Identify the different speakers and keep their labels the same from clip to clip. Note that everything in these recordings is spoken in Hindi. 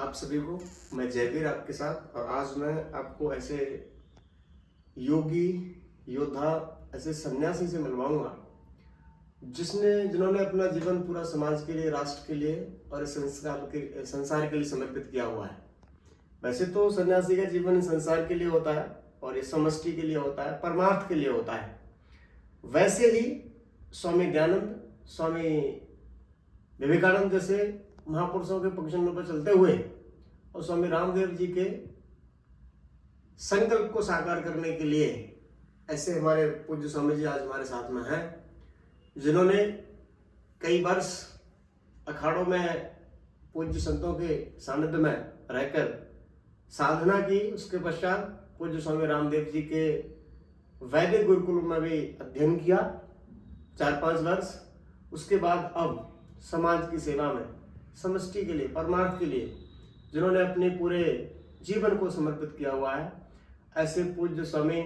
Speaker 1: आप सभी को। मैं जयवीर आपके साथ, और आज मैं आपको ऐसे योगी योद्धा, ऐसे सन्यासी से मिलवाऊंगा जिन्होंने अपना जीवन पूरा समाज के लिए, राष्ट्र के लिए और इस संसार के लिए समर्पित किया हुआ है। वैसे तो सन्यासी का जीवन इस संसार के लिए होता है और इस समष्टि के लिए होता है, परमार्थ के लिए होता है। वैसे ही स्वामी दयानंद, स्वामी विवेकानंद जैसे महापुरुषों के पक्षों पर चलते हुए और स्वामी रामदेव जी के संकल्प को साकार करने के लिए ऐसे हमारे पूज्य स्वामी जी आज हमारे साथ में हैं, जिन्होंने कई वर्ष अखाड़ों में पूज्य संतों के सानिध्य में रहकर साधना की। उसके पश्चात पूज्य स्वामी रामदेव जी के वैदिक गुरुकुल में भी अध्ययन किया 4-5 वर्ष। उसके बाद अब समाज की सेवा में, समष्टि के लिए, परमार्थ के लिए जिन्होंने अपने पूरे जीवन को समर्पित किया हुआ है, ऐसे पूज्य स्वामी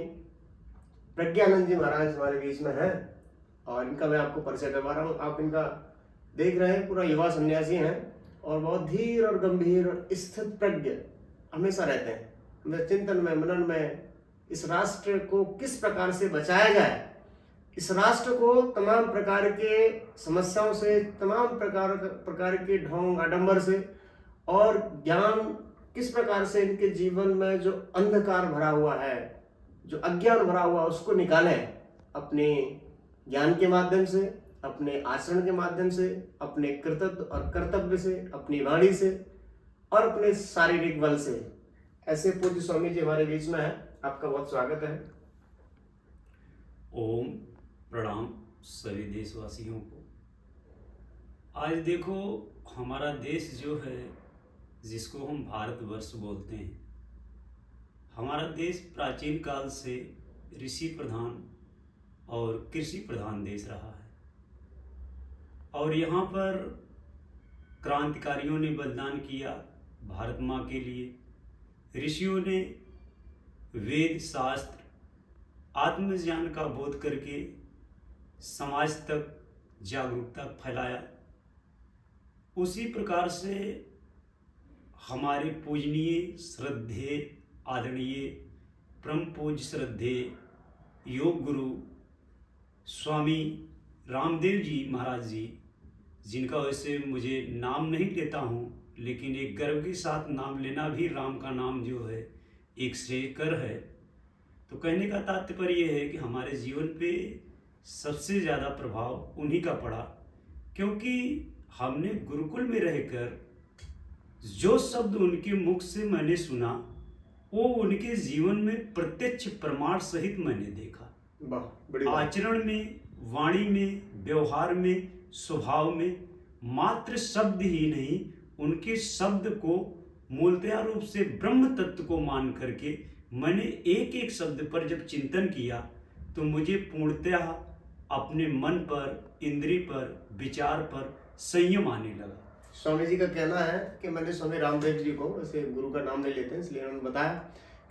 Speaker 1: प्रज्ञानंद जी महाराज हमारे बीच में हैं। और इनका मैं आपको परिचय करवा रहा हूँ। आप इनका देख रहे हैं, पूरा युवा सन्यासी हैं और बहुत धीर और गंभीर और स्थित प्रज्ञ हमेशा रहते हैं। हमें चिंतन में, मनन में इस राष्ट्र को किस प्रकार से बचाया जाए, इस राष्ट्र को तमाम प्रकार के समस्याओं से, तमाम प्रकार के ढोंग आडंबर से और ज्ञान किस प्रकार से इनके जीवन में जो अंधकार भरा हुआ है, जो अज्ञान भरा हुआ है, उसको निकालें अपने ज्ञान के माध्यम से, अपने आचरण के माध्यम से, अपने कृतज्ञ और कर्तव्य से, अपनी वाणी से और अपने शारीरिक बल से। ऐसे पूज्य स्वामी जी हमारे बीच में है। आपका बहुत स्वागत है।
Speaker 2: ओम प्रणाम सभी देशवासियों को। आज देखो, हमारा देश जो है, जिसको हम भारतवर्ष बोलते हैं, हमारा देश प्राचीन काल से ऋषि प्रधान और कृषि प्रधान देश रहा है। और यहाँ पर क्रांतिकारियों ने बलिदान किया भारत माँ के लिए। ऋषियों ने वेद शास्त्र, आत्मज्ञान का बोध करके समाज तक जागरूकता फैलाया। उसी प्रकार से हमारे पूजनीय, श्रद्धेय, आदरणीय, परम पूज्य श्रद्धेय योग गुरु स्वामी रामदेव जी महाराज जी, जिनका वैसे मुझे नाम नहीं लेता हूँ, लेकिन एक गर्व के साथ नाम लेना भी, राम का नाम जो है एक श्रेयकर है। तो कहने का तात्पर्य यह है कि हमारे जीवन पे सबसे ज़्यादा प्रभाव उन्हीं का पड़ा, क्योंकि हमने गुरुकुल में रहकर जो शब्द उनके मुख से मैंने सुना, वो उनके जीवन में प्रत्यक्ष प्रमाण सहित मैंने देखा। आचरण में, वाणी में, व्यवहार में, स्वभाव में, मात्र शब्द ही नहीं, उनके शब्द को मूलतः रूप से ब्रह्म तत्व को मान करके मैंने एक एक शब्द पर जब चिंतन किया, तो मुझे पूर्णतः अपने मन पर, इंद्रिय पर, विचार पर संयम आने लगा।
Speaker 1: स्वामी जी का कहना है कि मैंने स्वामी रामदेव जी को, वैसे गुरु का नाम नहीं लेते हैं इसलिए उन्होंने बताया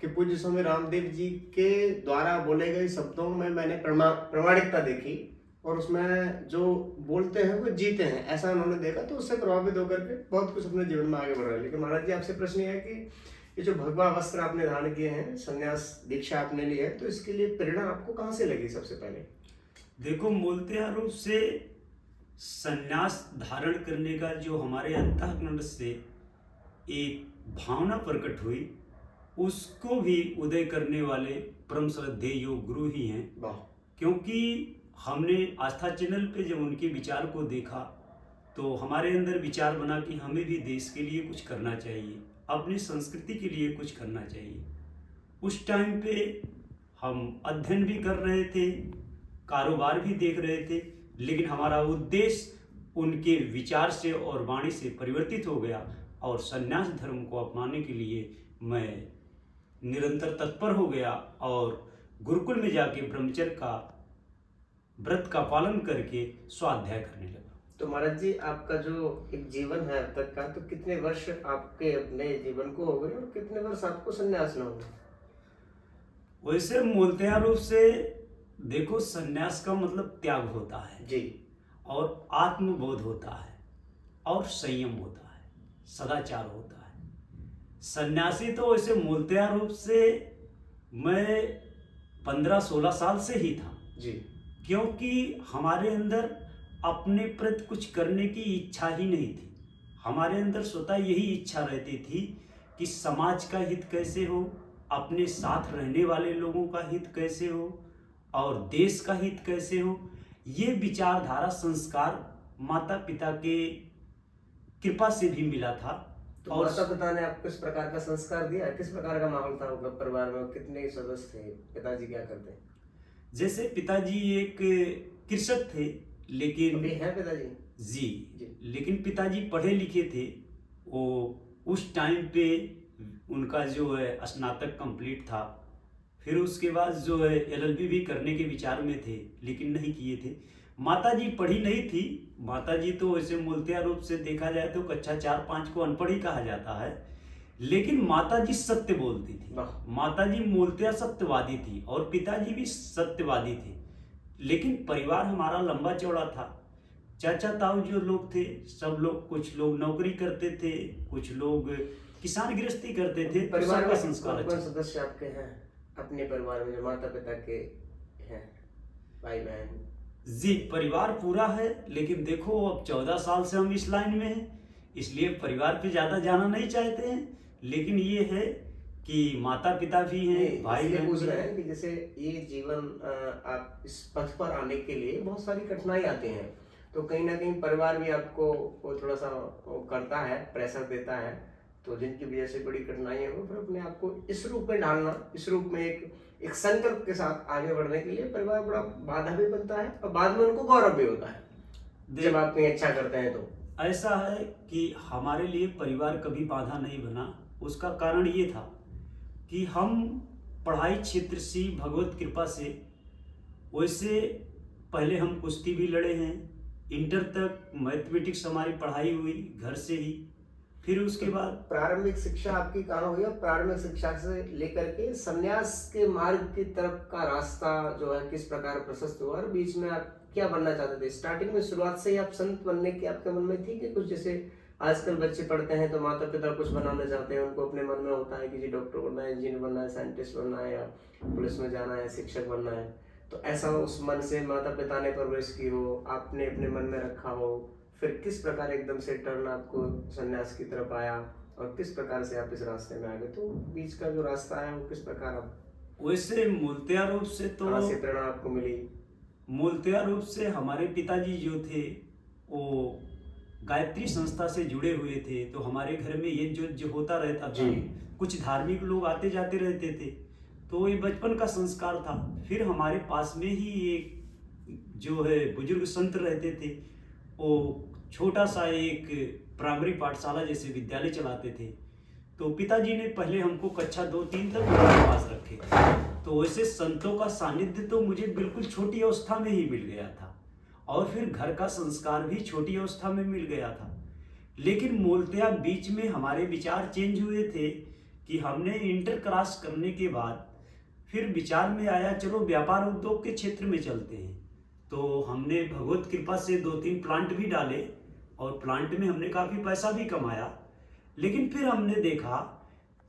Speaker 1: कि पूज्य स्वामी रामदेव जी के द्वारा बोले गए शब्दों में मैंने प्रामाणिकता देखी और उसमें जो बोलते हैं वो जीते हैं, ऐसा उन्होंने देखा। तो उससे प्रभावित होकर के बहुत कुछ अपने जीवन में आगे बढ़ रहे हैं। लेकिन महाराज जी, आपसे प्रश्न ये है कि ये जो भगवा वस्त्र आपने धारण किए हैं, संन्यास दीक्षा आपने ली है, तो इसके लिए प्रेरणा आपको कहाँ से लगी? सबसे पहले
Speaker 2: देखो, मूलतः रूप से संन्यास धारण करने का जो हमारे अंतःकरण से एक भावना प्रकट हुई, उसको भी उदय करने वाले परम श्रद्धेय योग गुरु ही हैं। क्योंकि हमने आस्था चैनल पे जब उनके विचार को देखा, तो हमारे अंदर विचार बना कि हमें भी देश के लिए कुछ करना चाहिए, अपनी संस्कृति के लिए कुछ करना चाहिए। उस टाइम पे हम अध्ययन भी कर रहे थे, कारोबार भी देख रहे थे, लेकिन हमारा उद्देश्य उनके विचार से और वाणी से परिवर्तित हो गया और संन्यास धर्म को अपनाने के लिए मैं निरंतर तत्पर हो गया और गुरुकुल में जाके ब्रह्मचर्य का व्रत का पालन करके स्वाध्याय करने लगा।
Speaker 1: तो महाराज जी, आपका जो एक जीवन है अब तक का, तो कितने वर्ष आपके अपने जीवन को हो गए और कितने वर्ष आपको संन्यास में हो गए?
Speaker 2: वैसे मूलतः रूप से देखो, संन्यास का मतलब त्याग होता है
Speaker 1: जी,
Speaker 2: और आत्मबोध होता है और संयम होता है, सदाचार होता है। सन्यासी तो वैसे मूलतया रूप से मैं 15-16 साल से ही था,
Speaker 1: जी।
Speaker 2: क्योंकि हमारे अंदर अपने प्रति कुछ करने की इच्छा ही नहीं थी। हमारे अंदर स्वतः यही इच्छा रहती थी कि समाज का हित कैसे हो, अपने साथ रहने वाले लोगों का हित कैसे हो और देश का हित कैसे हो। ये विचारधारा संस्कार माता पिता के कृपा से भी मिला था।
Speaker 1: तो
Speaker 2: और
Speaker 1: माता पिता ने आपको किस प्रकार का संस्कार दिया, किस प्रकार का माहौल था आपके परिवार में, कितने सदस्य थे, पिताजी क्या करते हैं?
Speaker 2: जैसे पिताजी एक कृषक थे, लेकिन
Speaker 1: अभी हैं पिताजी?
Speaker 2: जी
Speaker 1: जी।
Speaker 2: लेकिन पिताजी पढ़े लिखे थे। वो उस टाइम पे उनका जो है स्नातक कंप्लीट था, फिर उसके बाद जो है एलएलबी भी करने के विचार में थे, लेकिन नहीं किए थे। माताजी पढ़ी नहीं थी। माताजी तो वैसे मूलतया रूप से देखा जाए तो कक्षा 4-5 को अनपढ़ ही कहा जाता है, लेकिन माताजी सत्य बोलती थी।
Speaker 1: वाह।
Speaker 2: माताजी मूलतया सत्यवादी थी और पिताजी भी सत्यवादी थे। लेकिन परिवार हमारा लंबा चौड़ा था। चाचा ताऊ जो लोग थे सब लोग, कुछ लोग नौकरी करते थे, कुछ लोग किसान गृहस्थी करते थे।
Speaker 1: परिवार में
Speaker 2: सबका संस्कार
Speaker 1: कौन कौन
Speaker 2: अच्छा।
Speaker 1: सदस्य आपके हैं अपने परिवार में, जो माता पिता के हैं, भाई बहन?
Speaker 2: जी परिवार पूरा है, लेकिन देखो अब 14 साल से हम इस लाइन में हैं, इसलिए परिवार पे ज़्यादा जाना नहीं चाहते हैं। लेकिन ये है कि माता पिता भी हैं,
Speaker 1: नहीं,
Speaker 2: भाई
Speaker 1: इसलिए
Speaker 2: बहन
Speaker 1: पूछ
Speaker 2: भी
Speaker 1: रहे
Speaker 2: हैं।
Speaker 1: हैं कि जैसे ये जीवन आप इस पथ पर आने के लिए बहुत सारी कठिनाई आती हैं, तो कहीं ना कहीं परिवार भी आपको वो थोड़ा सा वो करता है, प्रेशर देता है, तो जिनकी वजह से बड़ी कठिनाइयां हो, फिर अपने आप को इस रूप में ढालना, इस रूप में एक संकल्प के साथ आगे बढ़ने के लिए परिवार बड़ा बाधा भी बनता है, और बाद में उनको गौरव भी होता है जब आप कहीं अच्छा करते हैं। तो
Speaker 2: ऐसा है कि हमारे लिए परिवार कभी बाधा नहीं बना। उसका कारण ये था कि हम पढ़ाई क्षेत्र से भगवत कृपा से, वैसे पहले हम कुश्ती भी लड़े हैं, इंटर तक मैथमेटिक्स हमारी पढ़ाई हुई घर से ही। फिर उसके बाद
Speaker 1: प्रारंभिक शिक्षा आपकी कहाँ हुई, और प्रारंभिक शिक्षा से लेकर के संन्यास के मार्ग की तरफ का रास्ता जो है किस प्रकार प्रशस्त हुआ, और बीच में आप क्या बनना चाहते थे? स्टार्टिंग में शुरुआत से ही आप संत बनने की आपके मन में थी कि कुछ, जैसे आजकल बच्चे पढ़ते हैं तो माता पिता कुछ बनाना चाहते हैं, उनको अपने मन में होता है कि जी डॉक्टर बनना है, इंजीनियर बनना है, साइंटिस्ट बनना है, या पुलिस में जाना है, शिक्षक बनना है, तो ऐसा उस मन से माता पिता ने परवरिश की हो, आपने अपने मन में रखा हो, फिर किस प्रकार एकदम से टर्न आपको सन्यास की तरफ आया, और किस प्रकार से आप इस रास्ते में आ गए? तो बीच का जो रास्ता है वो किस प्रकार आप,
Speaker 2: वैसे मूलतया रूप से तो
Speaker 1: कहाँ से प्रेरणा आपको मिली?
Speaker 2: मूलतया रूप से हमारे पिताजी जो थे वो गायत्री संस्था से जुड़े हुए थे, तो हमारे घर में ये जो होता रहता था,
Speaker 1: जी।
Speaker 2: कुछ धार्मिक लोग आते जाते रहते थे, तो ये बचपन का संस्कार था। फिर हमारे पास में ही एक जो है बुजुर्ग संत रहते थे, वो छोटा सा एक प्राइमरी पाठशाला जैसे विद्यालय चलाते थे, तो पिताजी ने पहले हमको कक्षा 2-3 तक उनके पास रखे। तो वैसे संतों का सानिध्य तो मुझे बिल्कुल छोटी अवस्था में ही मिल गया था, और फिर घर का संस्कार भी छोटी अवस्था में मिल गया था। लेकिन मूलतया बीच में हमारे विचार चेंज हुए थे कि हमने इंटर क्रॉस करने के बाद फिर विचार में आया चलो व्यापार उद्योग के क्षेत्र में चलते हैं। तो हमने भगवत कृपा से 2-3 प्लांट भी डाले, और प्लांट में हमने काफ़ी पैसा भी कमाया। लेकिन फिर हमने देखा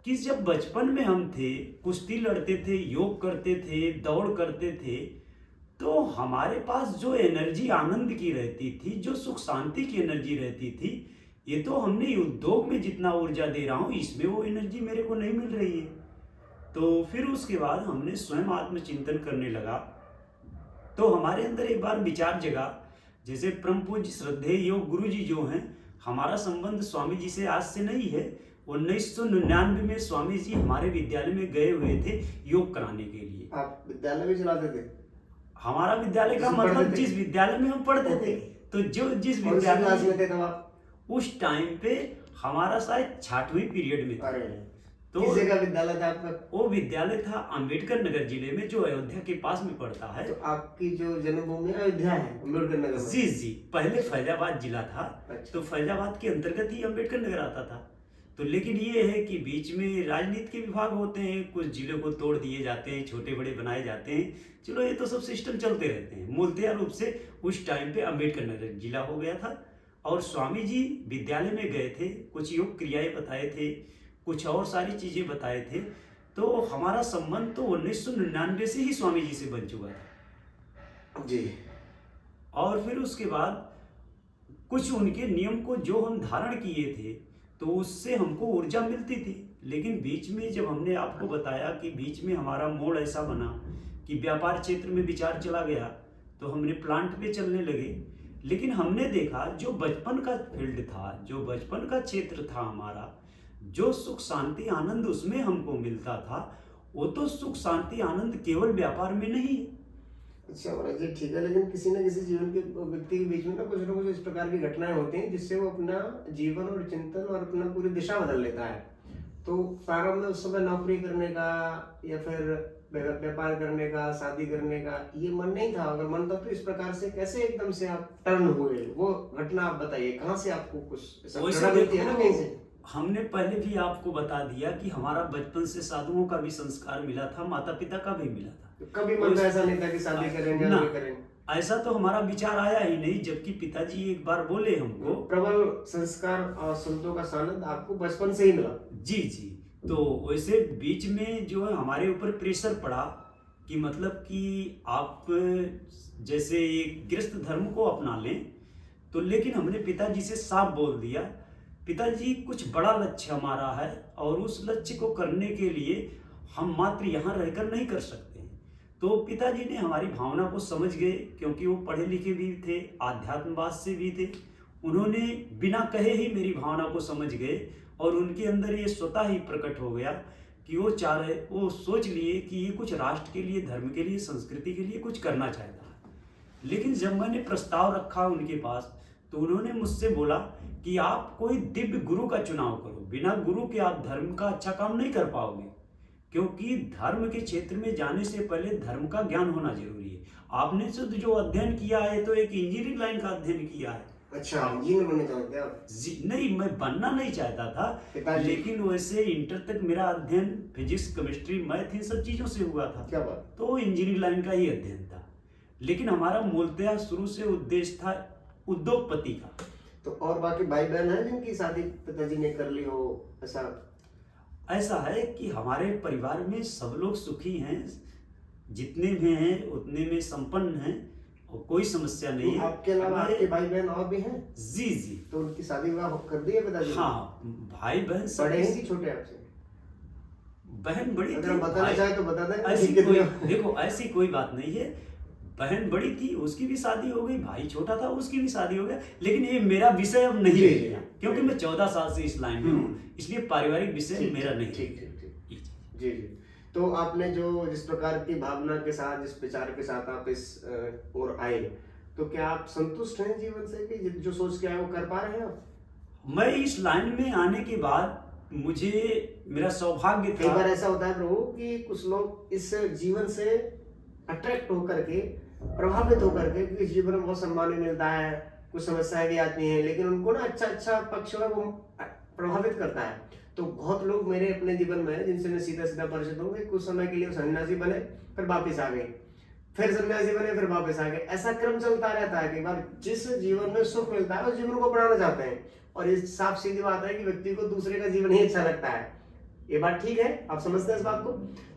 Speaker 2: कि जब बचपन में हम थे, कुश्ती लड़ते थे, योग करते थे, दौड़ करते थे, तो हमारे पास जो एनर्जी आनंद की रहती थी, जो सुख शांति की एनर्जी रहती थी, ये तो हमने उद्योग में जितना ऊर्जा दे रहा हूँ इसमें वो एनर्जी मेरे को नहीं मिल रही है। तो फिर उसके बाद हमने स्वयं आत्मचिंतन करने लगा, तो हमारे अंदर एक बार विचार जगा, जैसे परम पूज्य श्रद्धेय योग गुरु जी जो हैं, हमारा संबंध स्वामी जी से आज से नहीं है। 1999 में स्वामी जी हमारे विद्यालय में गए हुए थे योग कराने के लिए।
Speaker 1: आप विद्यालय भी चलाते थे?
Speaker 2: हमारा विद्यालय का
Speaker 1: जिसमें
Speaker 2: मतलब
Speaker 1: पढ़ते थे?
Speaker 2: जिस विद्यालय में हम पढ़ते थे, तो जो जिस
Speaker 1: कौन सी क्लास
Speaker 2: विद्यालय
Speaker 1: में थे तब आप?
Speaker 2: उस टाइम पे हमारा शायद 6वीं पीरियड में था।
Speaker 1: अरे,
Speaker 2: तो
Speaker 1: किस जगह विद्यालय था आपका?
Speaker 2: वो विद्यालय था अंबेडकर नगर जिले में, जो अयोध्या के पास में पड़ता है।
Speaker 1: तो आपकी जो जन्मभूमि अयोध्या है, अम्बेडकर नगर में?
Speaker 2: जी पहले फैजाबाद जिला था,
Speaker 1: अच्छा।
Speaker 2: तो फैजाबाद के अंतर्गत ही अंबेडकर नगर आता था। तो लेकिन ये है कि बीच में राजनीति के विभाग होते हैं, कुछ जिलों को तोड़ दिए जाते हैं, छोटे बड़े बनाए जाते हैं, चलो ये तो सब सिस्टम चलते रहते हैं। मूलतया रूप से उस टाइम पे अंबेडकर नगर जिला हो गया था, और स्वामी जी विद्यालय में गए थे, कुछ योग क्रियाएं बताए थे, कुछ और सारी चीज़ें बताए थे। तो हमारा संबंध तो 1999 से ही स्वामी जी से बन चुका था।
Speaker 1: जी।
Speaker 2: और फिर उसके बाद कुछ उनके नियम को जो हम धारण किए थे तो उससे हमको ऊर्जा मिलती थी। लेकिन बीच में जब हमने आपको बताया कि बीच में हमारा मोड़ ऐसा बना कि व्यापार क्षेत्र में विचार चला गया, तो हमने प्लांट पे चलने लगे। लेकिन हमने देखा जो बचपन का फील्ड था, जो बचपन का क्षेत्र था हमारा, जो सुख शांति आनंद उसमें हमको मिलता था, वो तो सुख शांति आनंद केवल व्यापार में नहीं है।
Speaker 1: अच्छा महाराज जी, ठीक है। लेकिन किसी न किसी जीवन के व्यक्ति के बीच में ना कुछ इस प्रकार की घटनाएं होती हैं जिससे वो अपना जीवन और चिंतन और अपना पूरी दिशा बदल लेता है। तो प्रारंभ में उस समय नौकरी करने का या फिर व्यापार करने का, शादी करने का ये मन नहीं था। अगर मन था तो इस प्रकार से कैसे एकदम से आप टर्न हुए, वो घटना आप बताइए। कहाँ से आपको कुछ ऐसा
Speaker 2: वैसे
Speaker 1: प्रेरणा मिलती है ना
Speaker 2: देखो,
Speaker 1: कहीं से?
Speaker 2: हमने पहले भी आपको बता दिया कि हमारा बचपन से साधुओं का भी संस्कार मिला था, माता पिता का भी मिला था।
Speaker 1: तो कभी मन में ऐसा नहीं था कि शादी करेंगे
Speaker 2: ना,
Speaker 1: ये करेंगे?
Speaker 2: ऐसा तो हमारा विचार आया ही नहीं। जबकि पिताजी एक बार बोले हमको,
Speaker 1: प्रबल संस्कार और संतों का सानिध्य आपको बचपन से ही मिला।
Speaker 2: जी जी। तो वैसे बीच में जो है हमारे ऊपर प्रेशर पड़ा कि मतलब कि आप जैसे एक गृहस्थ धर्म को अपना लें। तो लेकिन हमने पिताजी से साफ बोल दिया, पिताजी कुछ बड़ा लक्ष्य हमारा है और उस लक्ष्य को करने के लिए हम मात्र यहाँ रहकर नहीं कर सकते हैं। तो पिताजी ने हमारी भावना को समझ गए, क्योंकि वो पढ़े लिखे भी थे, आध्यात्मवाद से भी थे। उन्होंने बिना कहे ही मेरी भावना को समझ गए और उनके अंदर ये स्वतः ही प्रकट हो गया कि वो सोच लिए कि ये कुछ राष्ट्र के लिए, धर्म के लिए, संस्कृति के लिए कुछ करना चाहता है। लेकिन जब मैंने प्रस्ताव रखा उनके पास तो उन्होंने मुझसे बोला कि आप कोई दिव्य गुरु का चुनाव करो, बिना गुरु के आप धर्म का अच्छा काम नहीं कर पाओगे, क्योंकि धर्म के क्षेत्र में जाने से पहले धर्म का ज्ञान होना जरूरी है। आपने शुद्ध जो अध्ययन किया है तो एक इंजीनियरिंग लाइन का अध्ययन किया है।
Speaker 1: अच्छा, इंजीनियर बनना चाहते हैं आप?
Speaker 2: नहीं, मैं बनना नहीं चाहता था, लेकिन वैसे इंटर तक मेरा अध्ययन फिजिक्स, केमिस्ट्री, मैथ इन सब चीजों से हुआ था।
Speaker 1: क्या बात?
Speaker 2: तो इंजीनियरिंग लाइन का ही अध्ययन था। लेकिन हमारा मूलतः शुरू से उद्देश्य था उद्योगपति का।
Speaker 1: तो और बाकी भाई बहन हैं जिनकी शादी पिताजी ने कर ली हो? ऐसा
Speaker 2: है कि हमारे परिवार में सब लोग सुखी हैं, जितने भी हैं उतने में संपन्न हैं और कोई समस्या नहीं है।
Speaker 1: आपके अलावा आपके भाई बहन और भी हैं?
Speaker 2: जी जी।
Speaker 1: तो उनकी शादी विवाह कर दी है पिताजी ने?
Speaker 2: हाँ, भाई बहन
Speaker 1: बड़े हैं कि छोटे आपसे?
Speaker 2: बहन बड़ी
Speaker 1: अगर बताना चाहे तो बता दें।
Speaker 2: देखो ऐसी कोई बात नहीं है। बहन बड़ी थी, उसकी भी शादी हो गई, भाई छोटा था, उसकी भी शादी हो गया। लेकिन ये मेरा विषय अब नहीं रह गया, क्योंकि मैं 14 साल से इस लाइन में हूँ, इसलिए पारिवारिक विषय मेरा नहीं।
Speaker 1: ठीक जी जी। तो आपने जो जिस प्रकार की भावना के साथ, जिस विचार के साथ आप इस ओर आए, तो क्या आप संतुष्ट हैं जीवन से कि जो सोच के आए वो कर पा रहे हैं आप?
Speaker 2: मैं इस लाइन में आने के बाद मुझे मेरा सौभाग्य था।
Speaker 1: कई बार ऐसा होता है प्रभु कि कुछ लोग इस जीवन से अट्रैक्ट होकर के, प्रभावित होकर के, क्योंकि जीवन में बहुत सम्मान भी मिलता है, कुछ समस्याएं भी आती हैं, लेकिन उनको ना अच्छा पक्ष में वो प्रभावित करता है। तो बहुत लोग मेरे अपने जीवन में जिनसे मैं सीधा परिचित हूँ, कुछ समय के लिए सन्यासी बने, फिर वापिस आ गए, फिर सन्यासी बने, फिर वापस आ गए। ऐसा क्रम चलता रहता है। कई बार जिस जीवन में सुख मिलता है उस जीवन को अपनाना चाहते हैं, और ये साफ सीधी बात है कि व्यक्ति को दूसरे का जीवन ही अच्छा लगता है। ये बात ठीक है, आप समझते हैं इस बात को?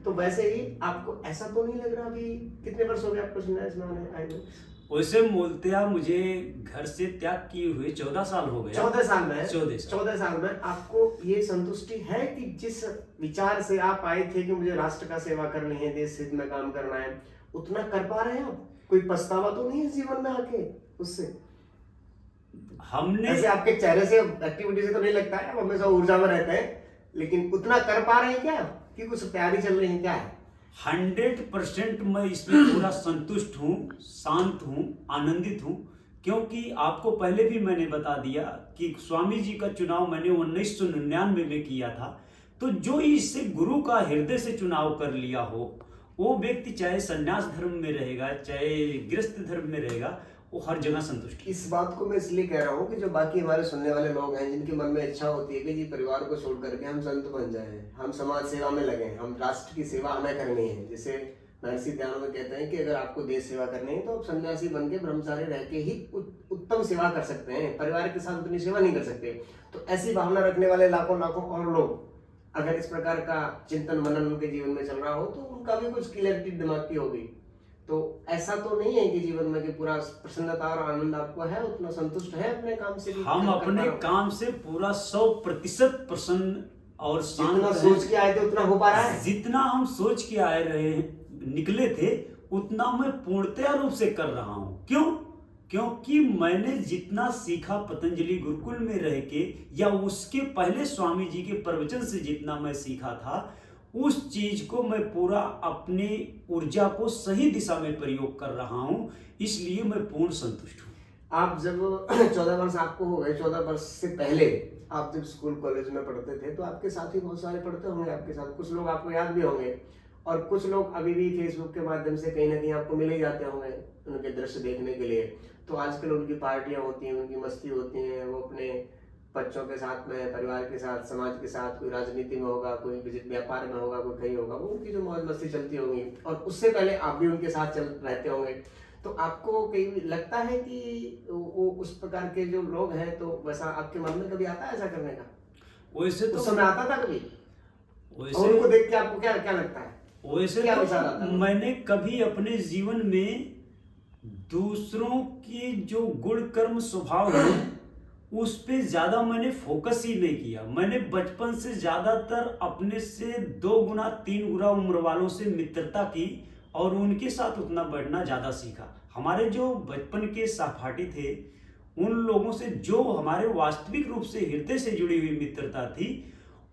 Speaker 1: तो वैसे ही आपको ऐसा तो नहीं लग रहा? अभी कितने वर्ष हो गए आपको सन्यास में आए हुए?
Speaker 2: वैसे मूलतः मुझे घर से त्याग किए हुए 14 साल हो गए।
Speaker 1: 14 साल में?
Speaker 2: 14
Speaker 1: साल में आपको ये संतुष्टि है कि जिस विचार से आप आए थे कि मुझे राष्ट्र का सेवा करनी है, देश हित में काम करना है, उतना कर पा रहे हैं आप? कोई पछतावा तो नहीं है जीवन में आके उससे?
Speaker 2: हमने
Speaker 1: ऐसे आपके चेहरे से, एक्टिविटी से तो नहीं लगता है, आप हमेशा ऊर्जा में रहते हैं, लेकिन उतना कर पा रहे हैं क्या कि कुछ तैयारी चल रही है क्या है?
Speaker 2: 100% मैं इसमें पूरा संतुष्ट हूँ, शांत हूँ, आनंदित हूँ। क्योंकि आपको पहले भी मैंने बता दिया कि स्वामी जी का चुनाव मैंने 1999 में किया था। तो जो इससे गुरु का हृदय से चुनाव कर लिया हो, वो व्यक्ति चाहे संन्यास धर्म में रहेगा, चाहे गृहस्थ धर्म में रहेगा, वो हर जगह संतुष्ट है।
Speaker 1: इस बात को मैं इसलिए कह रहा हूँ कि जो बाकी हमारे सुनने वाले लोग हैं, जिनके मन में इच्छा होती है कि जी परिवार को छोड़ करके हम संत बन जाएं, हम समाज सेवा में लगे, हम राष्ट्र की सेवा हमें करनी है। जैसे महर्षि दयानंद कहते हैं कि अगर आपको देश सेवा करनी है तो आप सन्यासी बन के ब्रह्मचारी रह के ही उत्तम सेवा कर सकते हैं, परिवार के साथ उतनी सेवा नहीं कर सकते। तो ऐसी भावना रखने वाले लाखों और लोग अगर इस प्रकार का चिंतन मनन उनके जीवन में चल रहा हो तो उनका भी कुछ क्लियरिटी दिमाग की होगी। तो ऐसा तो नहीं है कि जीवन में कि पूरा प्रसन्नता और आनंद आपको है, उतना संतुष्ट है अपने काम से कि
Speaker 2: हम
Speaker 1: कर
Speaker 2: अपने
Speaker 1: पा रहे हो?
Speaker 2: काम से पूरा 100% प्रसन्न और शांत
Speaker 1: जितना
Speaker 2: हैं।
Speaker 1: सोच के आए थे उतना हो पा रहा है?
Speaker 2: जितना हम सोच के आए रहे निकले थे उतना मैं पूर्णतया रूप से कर रहा हूं। क्यों? क्योंकि मैंने जितना सीखा पतंजलि गुरुकुल में रह के या उसके पहले स्वामी जी के प्रवचन से जितना मैं सीखा था, उस चीज को मैं पूरा अपनी ऊर्जा को सही दिशा में प्रयोग कर रहा हूं, इसलिए मैं पूर्ण संतुष्ट हूं।
Speaker 1: आप जब 14 वर्ष आपको हो गए, 14 वर्ष से पहले आप जब स्कूल कॉलेज में पढ़ते थे तो आपके साथी बहुत सारे पढ़ते होंगे आपके साथ, कुछ लोग आपको याद भी होंगे और कुछ लोग अभी भी फेसबुक के माध्यम से कहीं ना कहीं आपको मिल ही जाते होंगे उनके दृश्य देखने के लिए। तो आजकल उनकी पार्टियां होती हैं, उनकी मस्ती होती हैं, वो अपने बच्चों के साथ में, परिवार के साथ, समाज के साथ, कोई राजनीति में होगा, कोई व्यापार में होगा, कोई कहीं होगा, वो उनकी जो मौज मस्ती चलती होगी और उससे पहले आप भी उनके साथ चल रहते होंगे। तो आपको कहीं लगता है कि वो उस प्रकार के जो लोग हैं, तो वैसा आपके मन में कभी आता है ऐसा करने का?
Speaker 2: वैसे तो
Speaker 1: उस समय आता था कभी? और
Speaker 2: वैसे
Speaker 1: उनको देख के आपको क्या क्या लगता है?
Speaker 2: वैसे
Speaker 1: क्या
Speaker 2: तो
Speaker 1: विचार आता है?
Speaker 2: मैंने कभी अपने जीवन में दूसरों के जो गुण कर्म स्वभाव है उस पे ज्यादा मैंने फोकस ही नहीं किया। मैंने बचपन से ज्यादातर अपने से 2 गुना 3 गुना उम्र वालों से मित्रता की और उनके साथ उतना बैठना ज्यादा सीखा। हमारे जो बचपन के सहपाठी थे उन लोगों से जो हमारे वास्तविक रूप से हृदय से जुड़ी हुई मित्रता थी,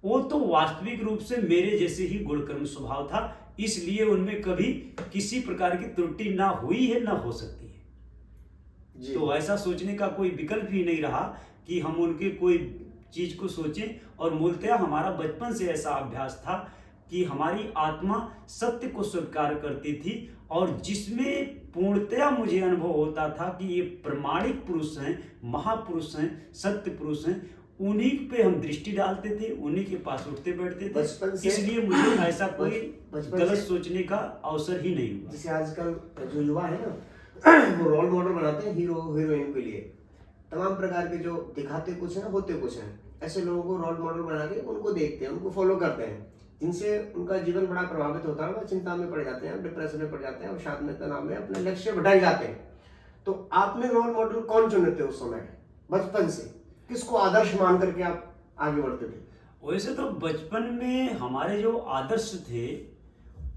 Speaker 2: वो तो वास्तविक रूप से मेरे जैसे ही गुण कर्म स्वभाव था, इसलिए उनमें कभी किसी प्रकार की त्रुटि ना हुई है ना हो सकती है।
Speaker 1: जी।
Speaker 2: तो ऐसा सोचने का कोई विकल्प ही नहीं रहा कि हम उनके कोई चीज को सोचें। और मूलतः हमारा बचपन से ऐसा अभ्यास था कि हमारी आत्मा सत्य को स्वीकार करती थी और जिसमें पूर्णतया मुझे अनुभव होता था कि ये प्रमाणिक पुरुष हैं, महापुरुष हैं, सत्य पुरुष हैं, उन्हीं पे हम दृष्टि डालते थे, उन्हीं के पास उठते बैठते
Speaker 1: बचपन
Speaker 2: थे।
Speaker 1: से
Speaker 2: इसलिए मुझे ऐसा कोई
Speaker 1: बचपन
Speaker 2: गलत
Speaker 1: से
Speaker 2: सोचने का अवसर ही नहीं हुआ।
Speaker 1: जैसे आजकल जो युवा है ना वो रोल मॉडल बनाते हैं हीरो हीरोइन के लिए, तमाम प्रकार के जो दिखाते कुछ हैं होते कुछ हैं, ऐसे लोगों को रोल मॉडल बना के उनको देखते हैं, उनको फॉलो करते हैं, जिनसे उनका जीवन बड़ा प्रभावित होता है, वह चिंता में पड़ जाते हैं, डिप्रेशन में पड़ जाते हैं और साथ में तनाव में अपने लक्ष्य बढ़ाए जाते हैं। तो आपने रोल मॉडल कौन चुने थे उस समय बचपन से? किसको आदर्श मान करके आप आगे बढ़ते थे?
Speaker 2: वैसे तो बचपन में हमारे जो आदर्श थे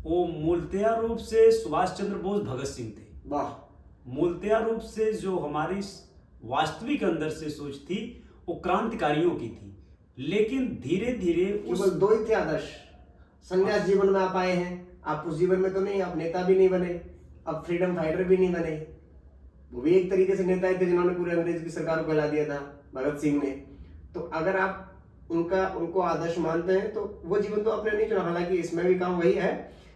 Speaker 2: वो मूलतया रूप से सुभाष चंद्र बोस, भगत सिंह थे।
Speaker 1: वाह।
Speaker 2: मूलतया रूप से जो हमारी वास्तविक अंदर से सोच थी वो क्रांतिकारियों की थी, लेकिन धीरे धीरे
Speaker 1: केवल 2 ही थे आदर्श। संन्यास जीवन में आप आए हैं, आप उस जीवन में तो नहीं, आप नेता भी नहीं बने, अब फ्रीडम फाइटर भी नहीं बने। वो भी एक तरीके से नेता ही थे जिन्होंने पूरे अंग्रेज की सरकार को हिला दिया था, भगत सिंह ने। तो अगर आप उनको आदर्श मानते हैं तो वो जीवन तो आपने नहीं चुना, हालांकि इसमें भी काम वही है,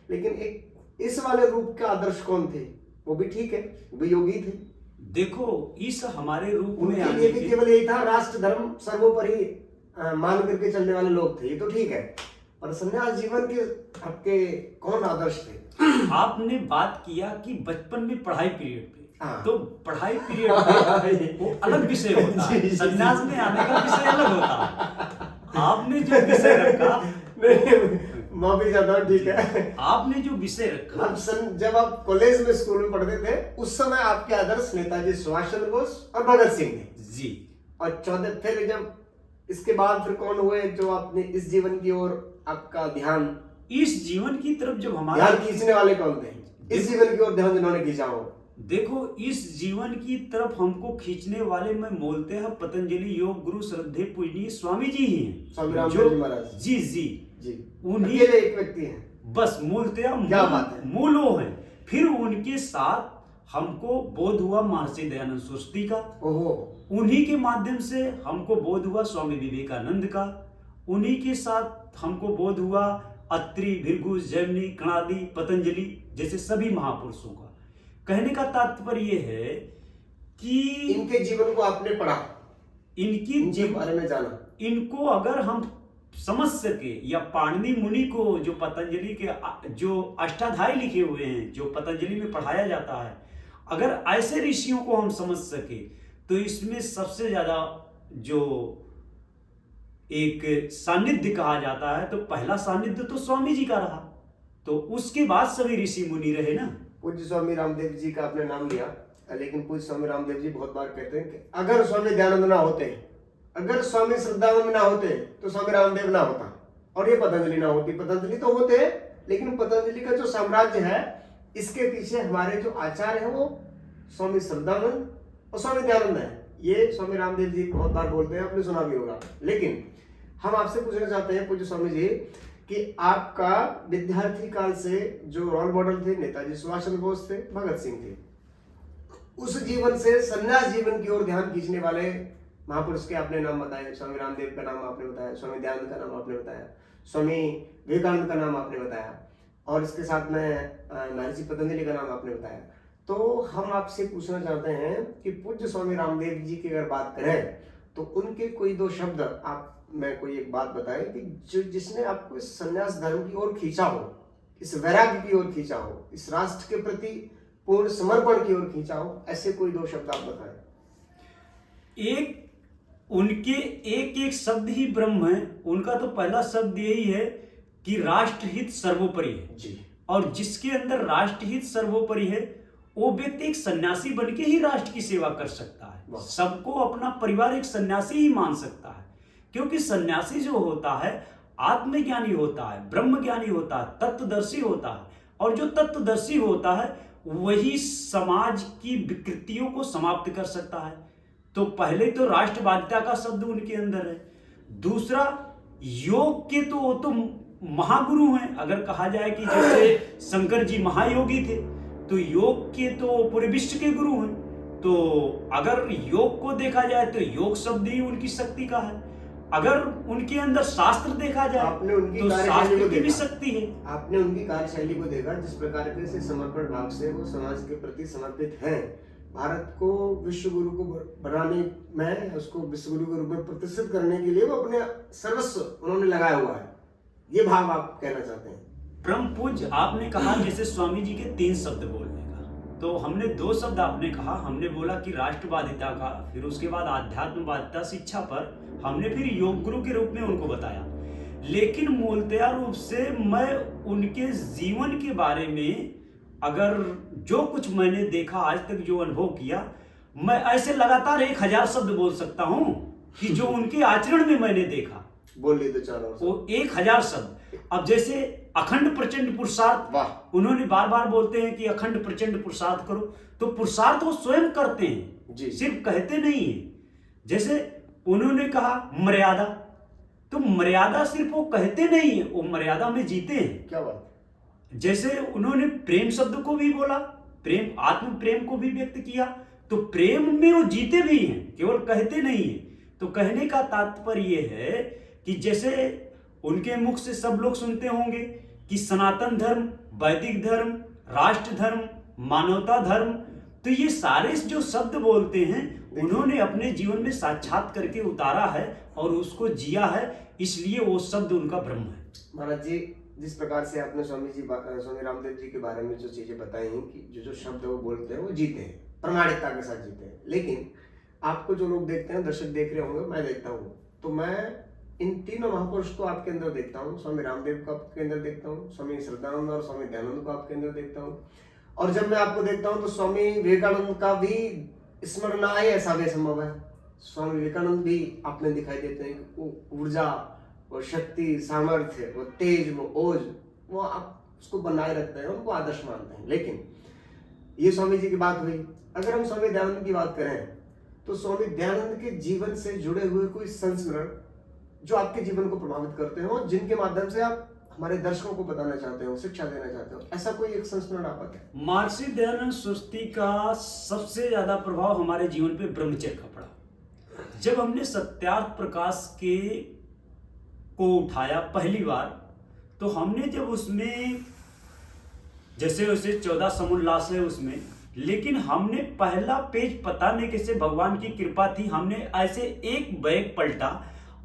Speaker 1: लेकिन एक इस वाले रूप के आदर्श कौन थे? वो भी ठीक है, वो भी योगी थे।
Speaker 2: देखो इस हमारे रूप में
Speaker 1: उनके
Speaker 2: आने
Speaker 1: लिए भी
Speaker 2: के
Speaker 1: केवल यही था, राष्ट्र धर्म सर्वोपरि मान करके चलने वाले लोग थे, ये तो ठीक है, पर संन्यास जीवन के आपके कौन आदर्श थे?
Speaker 2: आपने बात किया कि बचपन में पढ़ाई पीरियड पे,
Speaker 1: हाँ।
Speaker 2: तो पढ़ाई पीरियड पे वो अलग विषय होता है, संन्यास में आने का विषय अलग होता है। आपने जो विषय रखा,
Speaker 1: माफी चाहता हूँ, ठीक है।
Speaker 2: आपने जो विषय रखा,
Speaker 1: जब आप कॉलेज में स्कूल में पढ़ते थे उस समय आपके आदर्श नेताजी सुभाष चंद्र बोस और भगत सिंह थे
Speaker 2: जी।
Speaker 1: और 14 फिर जब इसके बाद फिर कौन हुए जो आपने इस जीवन की ओर आपका ध्यान
Speaker 2: इस जीवन की तरफ जब हमारा
Speaker 1: खींचने वाले कौन थे? इस जीवन की ओर ध्यान जिन्होंने खींचा हो?
Speaker 2: देखो इस जीवन की तरफ हमको खींचने वाले में बोलते हैं पतंजलि योग गुरु श्रद्धेय पूजनीय स्वामी जी ही हैं,
Speaker 1: स्वामी रामदेव जी महाराज।
Speaker 2: जी जी
Speaker 1: जी,
Speaker 2: उन्हीं
Speaker 1: अकेले एक व्यक्ति हैं।
Speaker 2: बस मूलतया
Speaker 1: क्या बात है।
Speaker 2: मूल वो हैं। फिर उनके साथ हमको बोध हुआ महर्षि दयानंद सरस्वती का,
Speaker 1: ओहो।
Speaker 2: उन्हीं के माध्यम से हमको बोध हुआ स्वामी विवेकानंद का, उन्हीं के साथ हमको बोध हुआ अत्रि, भृगु, जैमिनी, कणादि, पतंजलि जैसे सभी महापुरुषों का। कहने का तात्पर्य ये है कि
Speaker 1: इनके जीवन को आपने पढ़ा,
Speaker 2: इनके
Speaker 1: बारे में जाना,
Speaker 2: इनको अगर हम समझ सके, या पाणिनि मुनि को जो पतंजलि के जो अष्टाध्यायी लिखे हुए हैं जो पतंजलि में पढ़ाया जाता है, अगर ऐसे ऋषियों को हम समझ सके तो इसमें सबसे ज्यादा जो एक सानिध्य कहा जाता है, तो पहला सानिध्य तो स्वामी जी का रहा, तो उसके बाद सभी ऋषि मुनि रहे ना।
Speaker 1: पूज्य स्वामी रामदेव जी का आपने नाम लिया, लेकिन पूज्य स्वामी रामदेव जी बहुत बार कहते हैं कि अगर स्वामी दयानंद ना होते, अगर स्वामी श्रद्धानंद ना होते, तो स्वामी रामदेव ना होता और ये पतंजलि ना होती। पतंजलि तो होते, लेकिन पतंजलि का जो साम्राज्य है, इसके पीछे हमारे जो आचार्य है वो स्वामी श्रद्धानंद और स्वामी दयानंद है। ये स्वामी रामदेव जी बहुत बार बोलते हैं, आपने सुना भी होगा। लेकिन हम आपसे पूछना चाहते हैं पूज्य स्वामी जी कि आपका विद्यार्थी काल से जो रोल मॉडल थे नेताजी सुभाष चंद्र बोस थे, भगत सिंह थे, उस जीवन से संन्यास जीवन की ओर ध्यान खींचने वाले महापुरुष के आपने नाम बताए। स्वामी रामदेव का नाम आपने बताया, स्वामी दयानंद का नाम आपने बताया, स्वामी विवेकानंद का नाम आपने बताया, और इसके साथ में महर्षि पतंजलि का नाम आपने बताया। तो हम आपसे पूछना चाहते हैं कि पूज्य स्वामी रामदेव जी की अगर बात करें तो उनके कोई दो शब्द आप मैं कोई एक बात बताएं कि जो जिसने आपको इस संन्यास धर्म की ओर खींचा हो, इस वैराग्य की ओर खींचा हो, इस राष्ट्र के प्रति पूर्ण समर्पण की ओर खींचा हो, ऐसे कोई दो शब्द आप बताएं।
Speaker 2: एक उनके एक एक शब्द ही ब्रह्म है। उनका तो पहला शब्द यही है कि राष्ट्रहित सर्वोपरि है
Speaker 1: जी।
Speaker 2: और जिसके अंदर राष्ट्रहित सर्वोपरि है वो व्यक्ति एक सन्यासी बन के ही राष्ट्र की सेवा कर सकता है। सबको अपना परिवार एक सन्यासी ही मान सकता है, क्योंकि सन्यासी जो होता है आत्मज्ञानी होता है, ब्रह्मज्ञानी होता है, तत्वदर्शी होता है, और जो तत्वदर्शी होता है वही समाज की विकृतियों को समाप्त कर सकता है। तो पहले तो राष्ट्रवादिता का शब्द उनके अंदर है। दूसरा, योग के तो वो तो महागुरु हैं। अगर कहा जाए कि जैसे शंकर जी महायोगी थे, तो योग के तो पूरे विश्व के गुरु हैं। तो अगर योग को देखा जाए तो योग शब्द ही उनकी शक्ति का है। अगर उनके अंदर शास्त्र देखा जाए
Speaker 1: आपने उनकी
Speaker 2: तो शास्त्र की भी शक्ति है।
Speaker 1: आपने उनकी कार्यशैली को देखा, जिस प्रकार के से समर्पण भाव से वो समाज के प्रति समर्पित हैं। भारत को विश्व गुरु को बनाने में, उसको विश्व गुरु के रूप में प्रतिष्ठित करने के लिए वो अपने सर्वस्व उन्होंने लगाया हुआ है। ये भाव आप कहना चाहते हैं।
Speaker 2: परम पूज्य, आपने कहा जैसे स्वामी जी के 3 शब्द बोलने का, तो हमने 2 शब्द आपने कहा। हमने बोला कि राष्ट्रवादिता का, फिर उसके बाद आध्यात्मवादिता शिक्षा पर हमने फिर योग गुरु के रूप में उनको बताया। लेकिन मूलतया रूप से मैं उनके जीवन के बारे में, अगर जो कुछ मैंने देखा आज तक, जो अनुभव किया, मैं ऐसे लगातार 1000 शब्द बोल सकता हूं कि जो उनके आचरण में मैंने देखा।
Speaker 1: बोल ली तो चारों
Speaker 2: वो 1000 शब्द। अब जैसे अखंड प्रचंड पुरुषार्थ,
Speaker 1: वाह,
Speaker 2: उन्होंने बार बार बोलते हैं कि अखंड प्रचंड पुरुषार्थ करो, तो पुरुषार्थ वो स्वयं करते हैं
Speaker 1: जी,
Speaker 2: सिर्फ कहते नहीं है। जैसे उन्होंने कहा मर्यादा, तो मर्यादा सिर्फ वो कहते नहीं है, वो मर्यादा में जीते हैं।
Speaker 1: क्या बात।
Speaker 2: जैसे उन्होंने प्रेम शब्द को भी बोला, प्रेम, आत्म प्रेम को भी व्यक्त किया, तो प्रेम में वो जीते भी हैं, केवल कहते नहीं है। तो कहने का तात्पर्य ये है कि जैसे उनके मुख से सब लोग सुनते होंगे कि सनातन धर्म, वैदिक धर्म, राष्ट्र धर्म, मानवता धर्म, तो ये सारे जो शब्द बोलते हैं उन्होंने अपने जीवन में साक्षात करके उतारा है और उसको जिया है, इसलिए वो शब्द उनका ब्रह्म है।
Speaker 1: महाराज जी, जिस प्रकार से आपने स्वामी रामदेव जी के बारे में जो चीजें बताई हैं कि जो शब्द वो बोलते हैं वो जीते हैं, प्रामाणिकता के साथ जीते हैं। लेकिन आपको जो लोग देखते हैं, दर्शक देख रहे होंगे, मैं देखता हूँ, तो मैं इन तीनों महापुरुष को आपके अंदर देखता हूँ। स्वामी रामदेव को आपके अंदर देखता हूँ, स्वामी श्रद्धानंद और स्वामी दयानंद को आपके अंदर देखता हूँ, और जब मैं आपको देखता हूँ तो स्वामी विवेकानंद का भी स्मरण ना आए ऐसा भी संभव है। स्वामी विवेकानंद भी आपने दिखाई देते हैं, वो ऊर्जा, वो शक्ति, सामर्थ्य, वो तेज, वो ओज, वो आप उसको बनाए रखते हैं, उनको आदर्श मानते हैं। लेकिन ये स्वामी जी की बात हुई। अगर हम स्वामी दयानंद की बात करें तो स्वामी दयानंद के जीवन से जुड़े हुए कोई संस्मरण जो आपके जीवन को प्रभावित करते हो, जिनके माध्यम से आप हमारे दर्शकों को बताना चाहते हो, शिक्षा देना चाहते हो, ऐसा कोई एक संस्मरण आप बताएं।
Speaker 2: महर्षि दयानंद सरस्वती का सबसे ज्यादा प्रभाव हमारे जीवन पे ब्रह्मचर्य का पड़ा। जब हमने सत्यार्थ प्रकाश के को उठाया पहली बार, तो हमने जब उसमें जैसे वैसे 14 समुल्लास है उसमें, लेकिन हमने पहला पेज पता नहीं कैसे भगवान की कृपा थी, हमने ऐसे एक बैग पलटा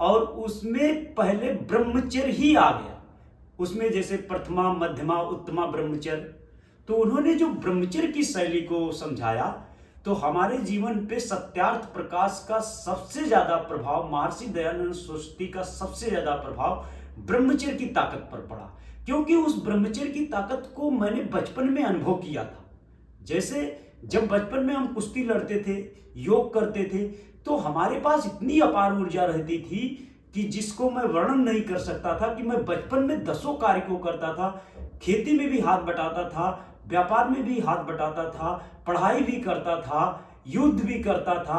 Speaker 2: और उसमें पहले ब्रह्मचर्य ही आ गया। उसमें जैसे प्रथमा, मध्यमा, उत्तमा ब्रह्मचर्य, तो उन्होंने जो ब्रह्मचर्य की शैली को समझाया, तो हमारे जीवन पे सत्यार्थ प्रकाश का सबसे ज्यादा प्रभाव, महर्षि दयानंद सरस्वती का सबसे ज्यादा प्रभाव ब्रह्मचर्य की ताकत पर पड़ा, क्योंकि उस ब्रह्मचर्य की ताकत को मैंने बचपन में अनुभव किया था। जैसे जब बचपन में हम कुश्ती लड़ते थे, योग करते थे, तो हमारे पास इतनी अपार ऊर्जा रहती थी कि जिसको मैं वर्णन नहीं कर सकता था। कि मैं बचपन में 10 कार्य को करता था, खेती में भी हाथ बटाता था, व्यापार में भी हाथ बटाता था, पढ़ाई भी करता था, युद्ध भी करता था,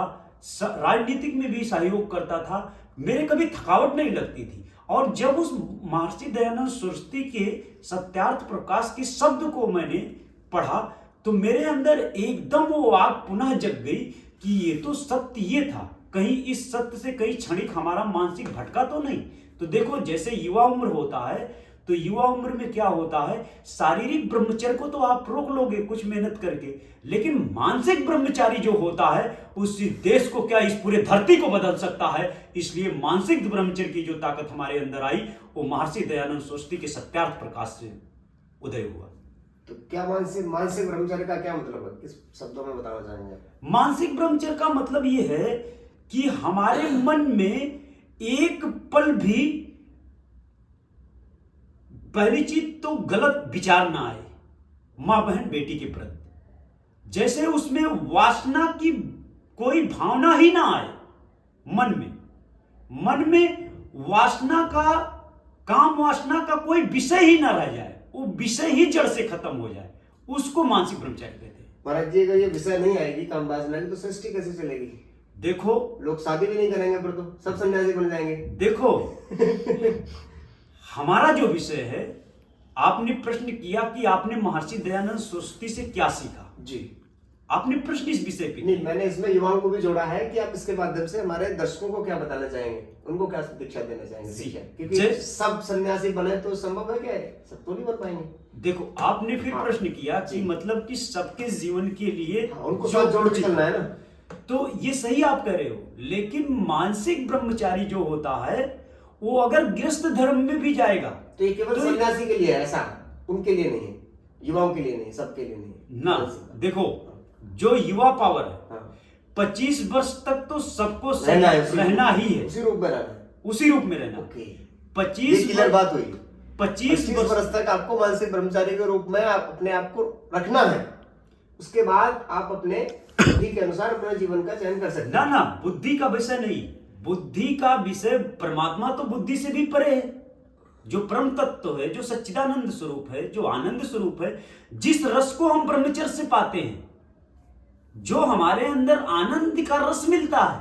Speaker 2: राजनीतिक में भी सहयोग करता था, मेरे कभी थकावट नहीं लगती थी। और जब उस महर्षि दयानंद सरस्वती के सत्यार्थ प्रकाश के शब्द को मैंने पढ़ा तो मेरे अंदर एकदम वो आग पुनः जग गई कि ये तो सत्य ये था, कहीं इस सत्य से कहीं क्षणिक हमारा मानसिक भटका तो नहीं। तो देखो, जैसे युवा उम्र होता है तो युवा उम्र में क्या होता है, शारीरिक ब्रह्मचर्य को तो आप रोक लोगे कुछ मेहनत करके, लेकिन मानसिक ब्रह्मचारी जो होता है उस देश को क्या, इस पूरे धरती को बदल सकता है। इसलिए मानसिक ब्रह्मचर्य की जो ताकत हमारे अंदर आई वो महर्षि दयानंद सरस्वती के सत्यार्थ प्रकाश से उदय हुआ।
Speaker 1: तो क्या मानसिक ब्रह्मचर्य का क्या मतलब है, किस शब्दों में बताना चाहेंगे आप?
Speaker 2: मानसिक ब्रह्मचर्य का मतलब ये है कि हमारे मन में एक पल भी, पहली चीज तो गलत विचार ना आए मां बहन बेटी के प्रति, जैसे उसमें वासना की कोई भावना ही ना आए मन में वासना का, काम वासना का कोई विषय ही ना रह जाए, वो विषय ही जड़ से खत्म हो जाए, उसको मानसिक ब्रह्मचर्य कहते हैं।
Speaker 1: महाराज जी, अगर ये विषय नहीं आएगी काम वासना की तो सृष्टि कैसे चलेगी?
Speaker 2: देखो,
Speaker 1: लोग शादी भी नहीं करेंगे, फिर तो सब सन्यासी बन जाएंगे।
Speaker 2: देखो हमारा जो विषय है, आपने प्रश्न किया कि आपने महर्षि दयानंद सरस्वती से क्या सीखा
Speaker 1: जी,
Speaker 2: आपने प्रश्न इस विषय पे
Speaker 1: नहीं, मैंने इसमें युवाओं को भी जोड़ा है कि आप इसके माध्यम से हमारे दर्शकों को क्या बताना चाहेंगे, उनको क्या दीक्षा देना चाहेंगे, शिक्षा? क्योंकि सब सन्यासी बने तो संभव है क्या? सब तो नहीं बन पाएंगे।
Speaker 2: देखो, आपने फिर प्रश्न किया कि मतलब कि सबके जीवन के लिए
Speaker 1: उनको साथ जोड़ के चलना है ना,
Speaker 2: तो ये सही आप कह रहे हो। लेकिन मानसिक ब्रह्मचारी जो होता है वो अगर गृहस्थ धर्म में भी जाएगा
Speaker 1: तो ये केवल सन्यासी के लिए है, ऐसा उनके लिए नहीं है, युवाओं के लिए नहीं, सबके लिए नहीं
Speaker 2: ना। देखो, जो युवा पावर है, 25 वर्ष तक तो सबको रहना ही है,
Speaker 1: उसी रूप में रहना है,
Speaker 2: उसी रूप में रहना। 25
Speaker 1: बात हुई,
Speaker 2: 25
Speaker 1: वर्ष तक आपको मानसिक ब्रह्मचारी के रूप में अपने आप को रखना है। उसके बाद आप अपने बुद्धि के अनुसार अपने जीवन का चयन कर सकते हैं।
Speaker 2: ना, बुद्धि का विषय नहीं, बुद्धि का विषय परमात्मा तो बुद्धि से भी परे है। जो परम तत्व है, जो सच्चिदानंद स्वरूप है, जो आनंद स्वरूप है, जिस रस को हम ब्रह्मचर्य से पाते हैं, जो हमारे अंदर आनंद का रस मिलता है,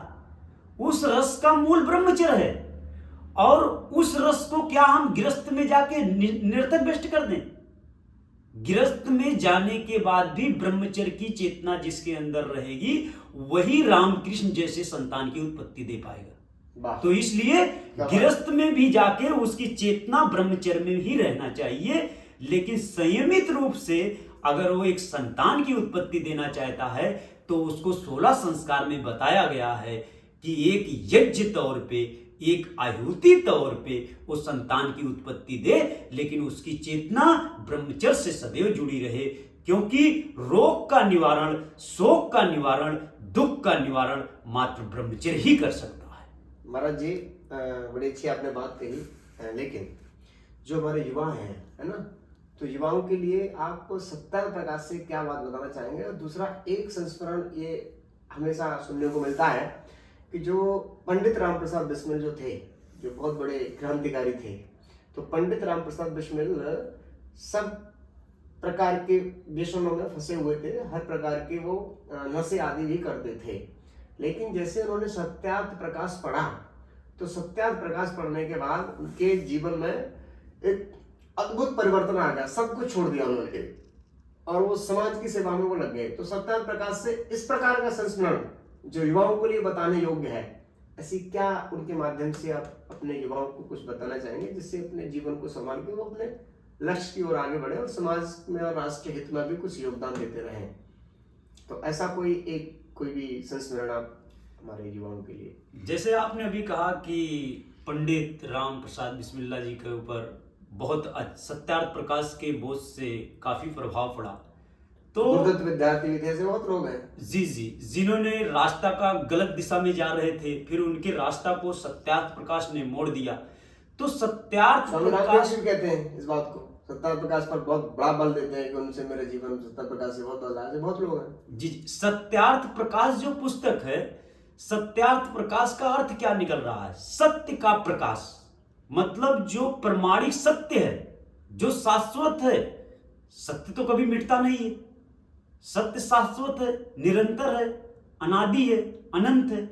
Speaker 2: उस रस का मूल ब्रह्मचर्य है। और उस रस को क्या हम गृहस्थ में जाके निरर्थक व्यस्त कर दें? गृहस्थ में जाने के बाद भी ब्रह्मचर्य की चेतना जिसके अंदर रहेगी वही रामकृष्ण जैसे संतान की उत्पत्ति दे पाएगा। तो इसलिए गृहस्थ में भी जाके उसकी चेतना ब्रह्मचर्य में ही रहना चाहिए, लेकिन संयमित रूप से अगर वो एक संतान की उत्पत्ति देना चाहता है तो उसको 16 संस्कार में बताया गया है कि एक यज्ञ तौर पे, एक आहुति तौर पे वो संतान की उत्पत्ति दे, लेकिन उसकी चेतना ब्रह्मचर्य से सदैव जुड़ी रहे, क्योंकि रोग का निवारण, शोक का निवारण, दुख का निवारण मात्र ब्रह्मचर्य ही कर सकता है।
Speaker 1: महाराज जी, बड़ी अच्छी आपने बात कही, लेकिन जो हमारे युवा हैं, है ना, तो युवाओं के लिए आप सत्यार्थ प्रकाश से क्या बात बताना चाहेंगे? और दूसरा, एक संस्मरण ये हमेशा सुनने को मिलता है कि जो पंडित राम प्रसाद बिस्मिल जो थे, जो बहुत बड़े क्रांतिकारी थे, तो पंडित राम प्रसाद बिस्मिल सब प्रकार के व्यसनों में फंसे हुए थे, हर प्रकार के वो नशे आदि भी करते थे। लेकिन जैसे उन्होंने सत्यार्थ प्रकाश पढ़ा, तो सत्यार्थ प्रकाश पढ़ने के बाद उनके जीवन में एक अद्भुत परिवर्तन आ गया, सब कुछ छोड़ दिया उन्होंने और वो समाज की सेवा में वो लग गए। तो सत्यार्थ प्रकाश से इस प्रकार का संस्मरण जो युवाओं के लिए बताने योग्य है, ऐसी क्या उनके माध्यम से आप अपने युवाओं को कुछ बताना चाहेंगे जिससे अपने जीवन को संभाल के वो अपने लक्ष्य की ओर आगे बढ़े और समाज में और राष्ट्र हित में भी कुछ योगदान देते रहें? तो ऐसा कोई भी संस्मरण आप हमारे युवाओं के लिए?
Speaker 2: जैसे आपने अभी कहा कि पंडित राम प्रसाद बिस्मिल्ला जी के ऊपर बहुत सत्यार्थ प्रकाश के बोझ से काफी प्रभाव पड़ा, तो
Speaker 1: गुरुदत्त विद्यार्थी भी थे, ऐसे बहुत लोग हैं।
Speaker 2: जी जी, जिन्होंने रास्ता का गलत दिशा में जा रहे थे, फिर उनके रास्ता को सत्यार्थ प्रकाश ने मोड़ दिया। तो सत्यार्थ
Speaker 1: स्वामी रामदेव
Speaker 2: प्रकाश,
Speaker 1: जी भी कहते हैं इस बात को, सत्यार्थ प्रकाश पर बहुत बड़ा बल देते हैं कि उनसे मेरे जीवन में सत्यार्थ प्रकाश से बहुत बदला है, बहुत लोग हैं।
Speaker 2: जी जी, सत्यार्थ प्रकाश जो पुस्तक है, सत्यार्थ प्रकाश का अर्थ क्या निकल रहा है? सत्य का प्रकाश, मतलब जो प्रमाणिक सत्य है, जो शाश्वत है। सत्य तो कभी मिटता नहीं है, सत्य शाश्वत है, निरंतर है, अनादि है, अनंत है।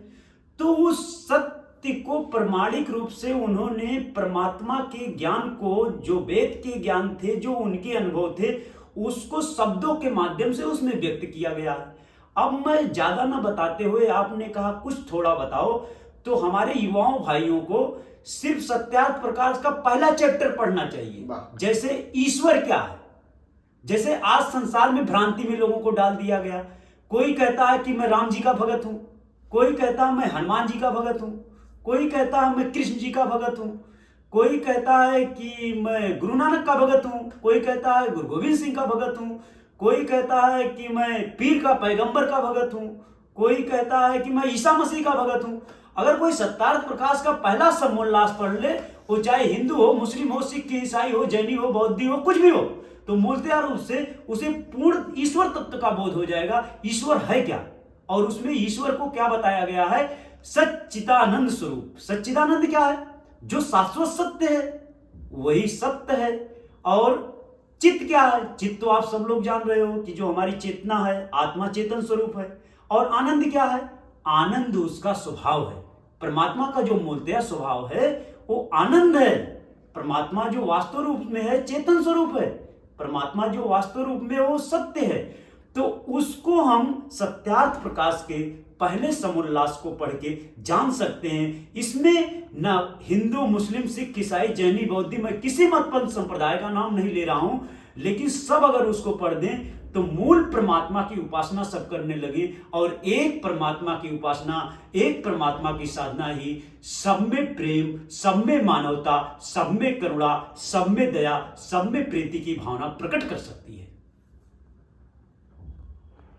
Speaker 2: तो उस सत्य को प्रमाणिक रूप से उन्होंने परमात्मा के ज्ञान को, जो वेद के ज्ञान थे, जो उनके अनुभव थे, उसको शब्दों के माध्यम से उसमें व्यक्त किया गया है। अब मैं ज्यादा ना बताते हुए, आपने कहा कुछ थोड़ा बताओ, तो हमारे युवाओं भाइयों को सिर्फ सत्यार्थ प्रकाश का पहला चैप्टर पढ़ना चाहिए। जैसे ईश्वर क्या है, जैसे आज संसार में भ्रांति में लोगों को डाल दिया गया। कोई कहता है कि मैं राम जी का भगत हूं, कोई कहता है मैं हनुमान जी का भगत हूं, कोई कहता है मैं कृष्ण जी का भगत हूं, कोई कहता है कि मैं गुरु नानक का भगत हूं, कोई कहता है गुरु गोविंद सिंह का भगत हूं, कोई कहता है कि मैं पीर का पैगंबर का भगत हूं, कोई कहता है कि मैं ईसा मसीह का भगत हूं। अगर कोई सत्यार्थ प्रकाश का पहला समोल्लास पढ़ ले, वो चाहे हिंदू हो, मुस्लिम हो, सिख, ईसाई हो, जैनी हो, बौद्धि हो, कुछ भी हो, तो मूलतः रूप से उसे पूर्ण ईश्वर तत्व का बोध हो जाएगा। ईश्वर है क्या, और उसमें ईश्वर को क्या बताया गया है? सच्चिदानंद स्वरूप। सच्चिदानंद क्या है? जो शाश्वत सत्य है, वही सत्य है। और चित्त क्या है? चित्त तो आप सब लोग जान रहे हो कि जो हमारी चेतना है, आत्मा चेतन स्वरूप है। और आनंद क्या है? आनंद उसका स्वभाव है। परमात्मा का जो मूलतः स्वभाव है वो आनंद है। परमात्मा जो वास्तव रूप में है, चेतन स्वरूप है। परमात्मा जो वास्तव रूप में वो सत्य है। तो उसको हम सत्यार्थ प्रकाश के पहले समोल्लास को पढ़ के जान सकते हैं। इसमें न हिंदू, मुस्लिम, सिख, ईसाई, जैनी, बौद्धि, मैं किसी मतपंथ संप्रदाय का नाम नहीं ले रहा हूं, लेकिन सब अगर उसको पढ़ दें तो मूल परमात्मा की उपासना सब करने लगे। और एक परमात्मा की उपासना, एक परमात्मा की साधना ही सब में प्रेम, सब में मानवता, सब में करुणा, सब में दया, सब में प्रीति की भावना प्रकट कर सकती है।